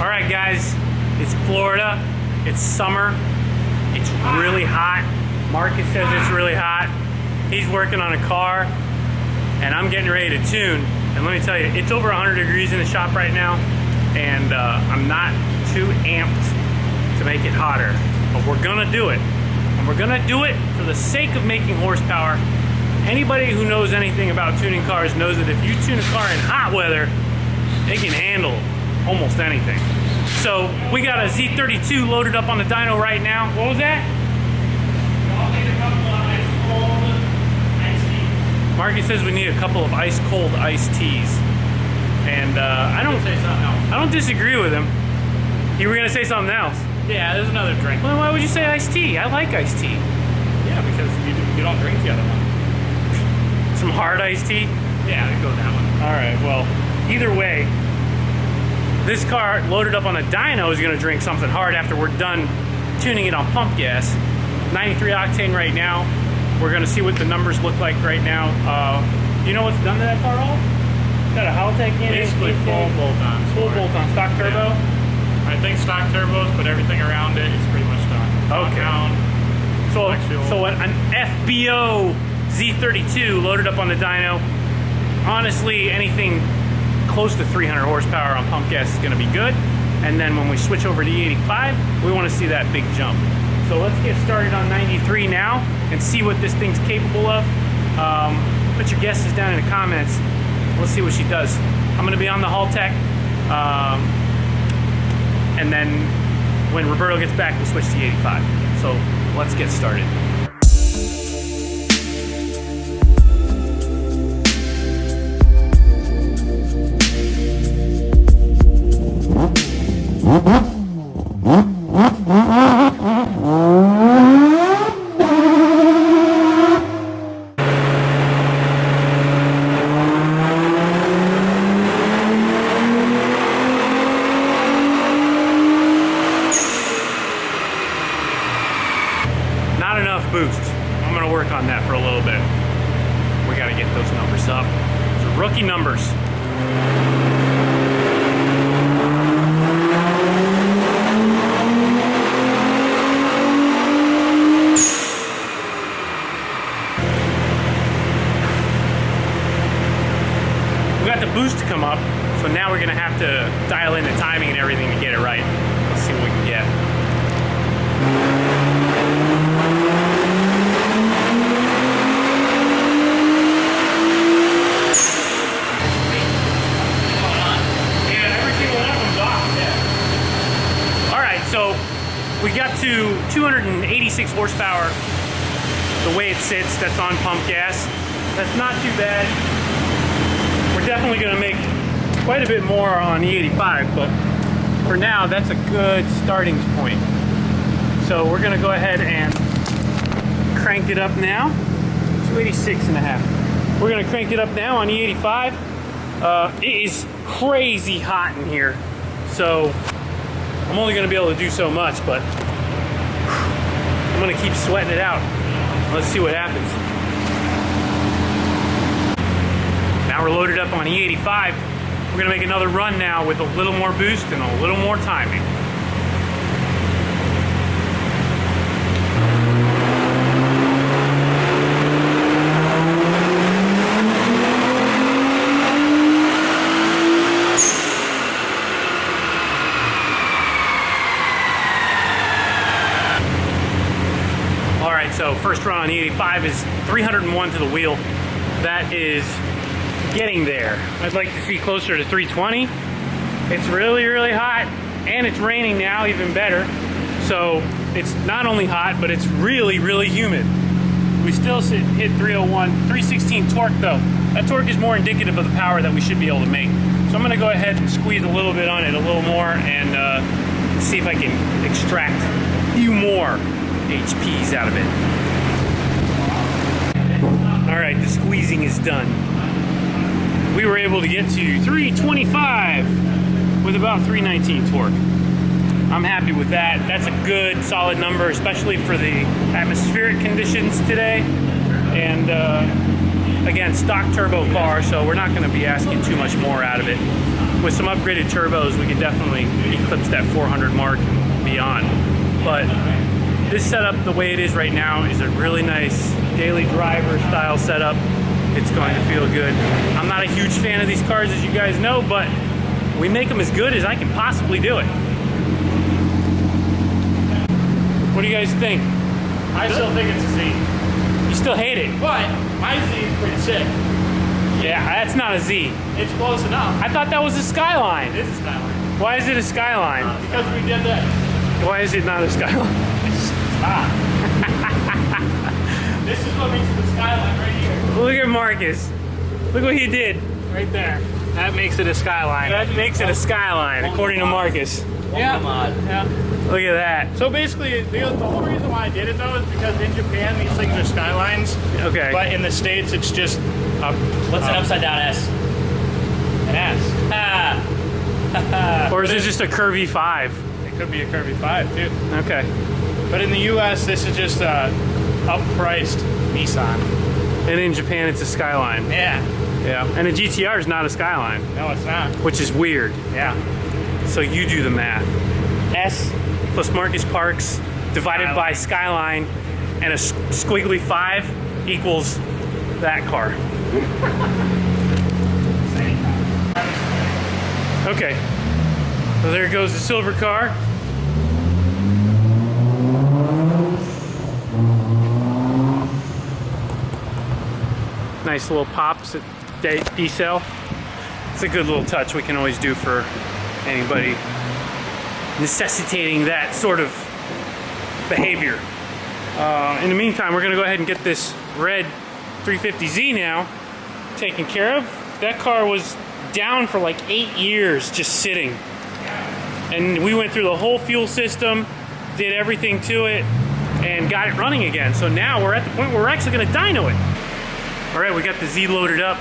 All right, guys, it's Florida. It's summer. It's really hot. Marcus says it's really hot. He's working on a car, and I'm getting ready to tune. And let me tell you, it's over 100 degrees in the shop right now, and I'm not too amped to make it hotter. But we're gonna do it. And we're gonna do it for the sake of making horsepower. Anybody who knows anything about tuning cars knows that if you tune a car in hot weather, it can handle almost anything. So we got a Z32 loaded up on the dyno right now. What was that? Marky says we need a couple of ice cold iced teas, and I don't disagree with him. You were gonna say something else? Yeah, there's another drink. Well, why would you say iced tea? I like iced tea. Yeah, because you don't drink the other one. Some hard iced tea? Yeah, we go with that one. All right. Well, either way, this car loaded up on a dyno is gonna drink something hard after we're done tuning it on pump gas. 93 octane right now. We're gonna see what the numbers look like right now. You know what's done to that car all? Got a Haltech in it. Basically full bolt-on. Full bolt-on, stock turbo? Yeah. I think stock turbos, but everything around it is pretty much done. Okay. So an FBO Z32 loaded up on the dyno. Honestly, anything close to 300 horsepower on pump gas is gonna be good. And then when we switch over to E85, we wanna see that big jump. So let's get started on 93 now and see what this thing's capable of. Put your guesses down in the comments. Let's see what she does. I'm gonna be on the Haltech. And then when Roberto gets back, we'll switch to 85. So let's get started. Not enough boost. I'm gonna work on that for a little bit. We gotta get those numbers up. Those are rookie numbers. We got the boost to come up, so now we're gonna have to dial in the timing and everything to get it right. Let's see what we can get. So we got to 286 horsepower the way it sits. That's on pump gas. That's not too bad. We're definitely going to make quite a bit more on E85, but for now that's a good starting point. So we're going to go ahead and crank it up now. 286 and a half. We're going to crank it up now on E85. It is crazy hot in here, so I'm only going to be able to do so much, but I'm going to keep sweating it out. Let's see what happens. Now we're loaded up on E85. We're going to make another run now with a little more boost and a little more timing. So first run on E85 is 301 to the wheel. That is getting there. I'd like to see closer to 320. It's really, really hot, and it's raining now, even better. So it's not only hot, but it's really, really humid. We still hit 301, 316 torque though. That torque is more indicative of the power that we should be able to make. So I'm gonna go ahead and squeeze a little bit on it, a little more, and see if I can extract a few more HPs out of it. All right, the squeezing is done. We were able to get to 325 with about 319 torque. I'm happy with that. That's a good, solid number, especially for the atmospheric conditions today. And again, stock turbo car, so we're not going to be asking too much more out of it. with some upgraded turbos, we could definitely eclipse that 400 mark and beyond. But this setup, the way it is right now, is a really nice daily driver style setup. It's going to feel good. I'm not a huge fan of these cars, as you guys know, but we make them as good as I can possibly do it. What do you guys think? I still think it's a Z. You still hate it? But my Z is pretty sick. Yeah, that's not a Z. It's close enough. I thought that was a Skyline. It is a Skyline. Why is it a Skyline? Because we did that. Why is it not a Skyline? It's not. This is what makes it the Skyline right here. Look at Marcus. Look what he did. Right there. That makes it a Skyline. That makes it a Skyline, according to Marcus. Yeah. Yeah. Look at that. So basically, the whole reason why I did it though is because in Japan these things are Skylines. Okay. But in the States it's just What's an upside down S? an S. Ah. Or is it just a curvy 5? It could be a curvy 5 too. Okay. But in the US this is just a up-priced Nissan. And in Japan, it's a Skyline. Yeah. Yeah. And a GTR is not a Skyline, No, it's not. which is weird. Yeah. So you do the math. S plus Marcus Parks divided by Skyline and a squiggly 5 equals that car. Okay. So there goes the silver car. Nice little pops at decel. It's a good little touch we can always do for anybody necessitating that sort of behavior. In the meantime, we're gonna go ahead and get this red 350Z now taken care of. That car was down for like 8 years just sitting. And we went through the whole fuel system, did everything to it, and got it running again. So now we're at the point where we're actually gonna dyno it. All right, we got the Z loaded up.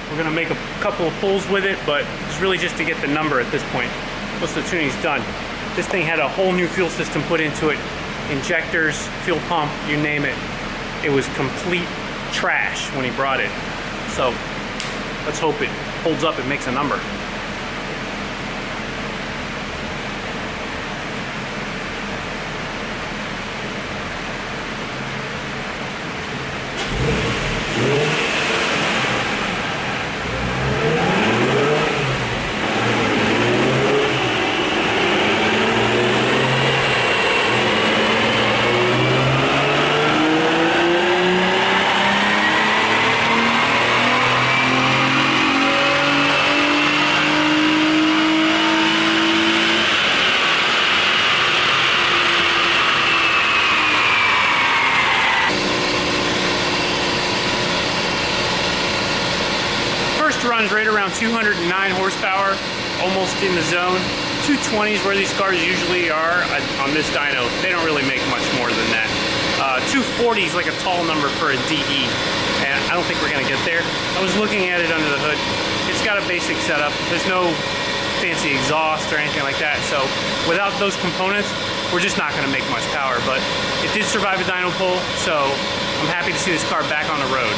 We're gonna make a couple of pulls with it, but it's really just to get the number at this point. Most of the tuning's done. This thing had a whole new fuel system put into it. Injectors, fuel pump, you name it. It was complete trash when he brought it. So let's hope it holds up and makes a number. Runs right around 209 horsepower, almost in the zone. 220s where these cars usually are on this dyno. They don't really make much more than that. 240 is like a tall number for a DE, and I don't think we're gonna get there. I was looking at it under the hood. It's got a basic setup. There's no fancy exhaust or anything like that. So without those components, we're just not gonna make much power. But it did survive a dyno pull, so I'm happy to see this car back on the road.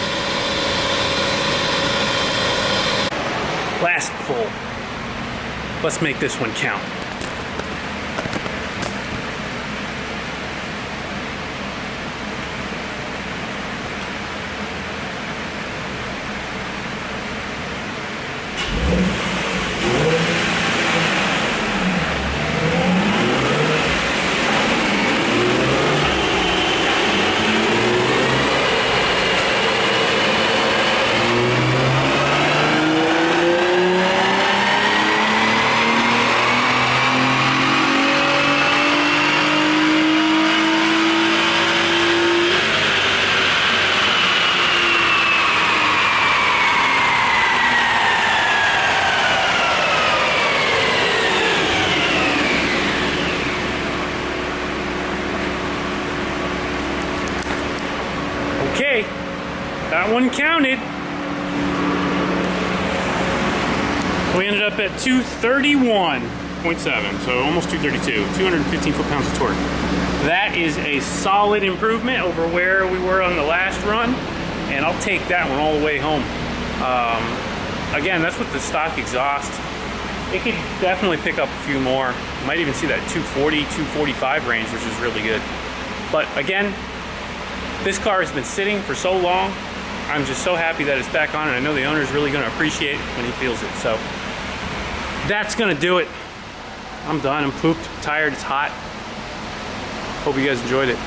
Last pull. Let's make this one count. Okay, that one counted. We ended up at 231.7, so almost 232, 215 foot-pounds of torque. That is a solid improvement over where we were on the last run, and I'll take that one all the way home. Again, that's with the stock exhaust. it could definitely pick up a few more. Might even see that 240, 245 range, which is really good. But again, this car has been sitting for so long. I'm just so happy that it's back on, and I know the owner is really going to appreciate it when he feels it. So that's going to do it. I'm done. I'm pooped, tired, it's hot. Hope you guys enjoyed it.